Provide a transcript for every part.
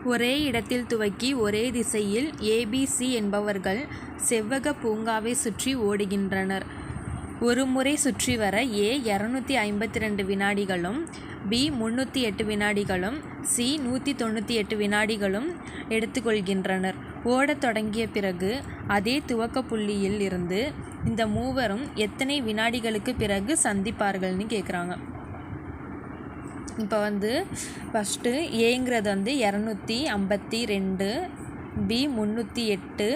ஒரே இடத்தில் துவக்கி ஒரே திசையில் ஏபிசி என்பவர்கள் செவ்வக பூங்காவை சுற்றி ஓடுகின்றனர். ஒரு முறை சுற்றி வர ஏ 252 வினாடிகளும், பி 308 வினாடிகளும், சி 198 வினாடிகளும் எடுத்துக்கொள்கின்றனர். ஓடத் தொடங்கிய பிறகு அதே துவக்க புள்ளியில் இருந்து இந்த மூவரும் எத்தனை வினாடிகளுக்கு பிறகு சந்திப்பார்கள்னு கேட்குறாங்க. இப்போ ஃபஸ்ட்டு ஏங்கிறது 252, பி 308,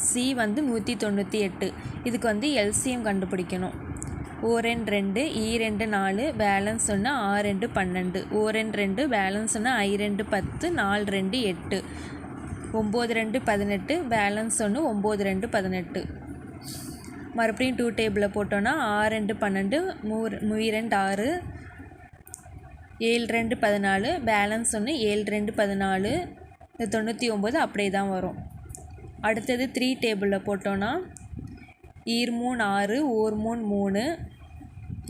சி 198. இதுக்கு எல்சிஎம் கண்டுபிடிக்கணும். Oren 2, ஈரெண்டு 4, balance 1, ஆரெண்டு 12, Oren 2, balance 1, ஐரெண்டு 10, 4 2 8, 9 2 18, balance 1, 9 2 18. மறுபடியும் 2 டேபிளில் போட்டோன்னா 6 2 12, 3 2 6, 7 2 14, பேலன்ஸ் 1, 7 2 14, 99 அப்படியே தான் வரும். அடுத்தது 3 டேபிளில் போட்டோன்னா ஈர் 3 6, ஓர் 3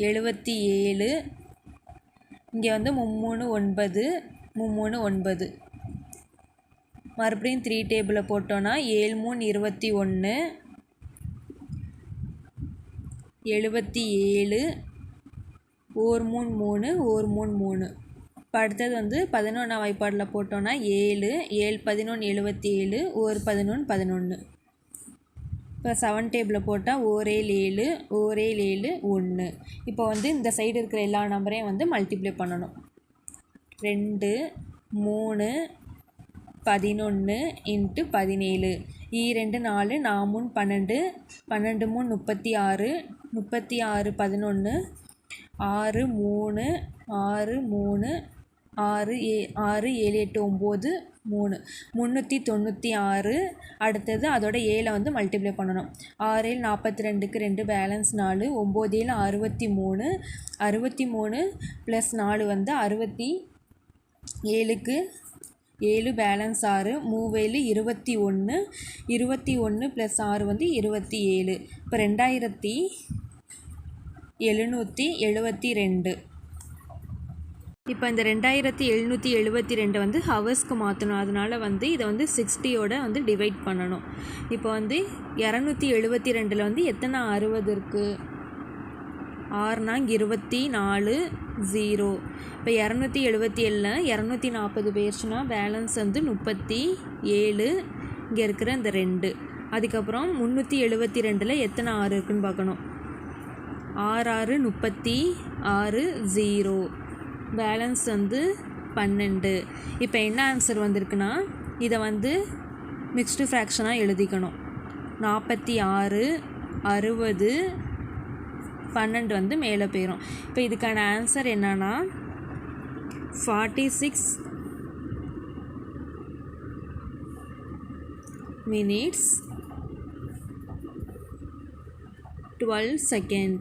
77, இங்கே 3 9, 3 9. மறுபடியும் 3 டேபிளில் போட்டோன்னா 7 3 21, 77, ஓர் 3 ஓர் 3. இப்போ அடுத்தது 11ஆம் வாய்ப்பாடில் போட்டோன்னா 7 7 11 77, ஓர் 11 11. இப்போ 7 டேபிளில் போட்டால் ஓர் 7 7, ஓர் 7 7 1. இப்போ இந்த சைடு இருக்கிற எல்லா நம்பரையும் மல்டிப்ளை பண்ணணும். 2 3 11 × 17, ஈரெண்டு 4, 4 3 12, 12 3 36, 36 11, 6 3 6 3, 6 7 8 9 3, 396. அடுத்தது அதோட 7 மல்டிப்ளை பண்ணணும். 6 7 42க்கு 2, பேலன்ஸ் 4, 9 7 63, 63 + 4 67க்கு 7, பேலன்ஸ் 6, 3 7 21, 21 + 6 27. இப்போ 2772. இப்போ இந்த 2772 ஹவர்ஸ்க்கு மாற்றணும். அதனால் இதை 60யோட டிவைட் பண்ணணும். இப்போ 272ல் எத்தனை 60 இருக்குது? 6 24 0. இப்போ 277ல் 240 போயிடுச்சுன்னா பேலன்ஸ் 37, இங்கே இருக்கிற இந்த 2. அதுக்கப்புறம் 372ல் எத்தனை 6 இருக்குதுன்னு பார்க்கணும். 6 6 36 0, பேலன்ஸ் 12. இப்போ என்ன ஆன்சர் வந்திருக்குன்னா இதை மிக்ஸ்டு ஃப்ராக்ஷனாக எழுதிக்கணும். 46 60 12 மேலே போயிடும். இப்போ இதுக்கான ஆன்சர் என்னன்னா 46 minutes 12 seconds.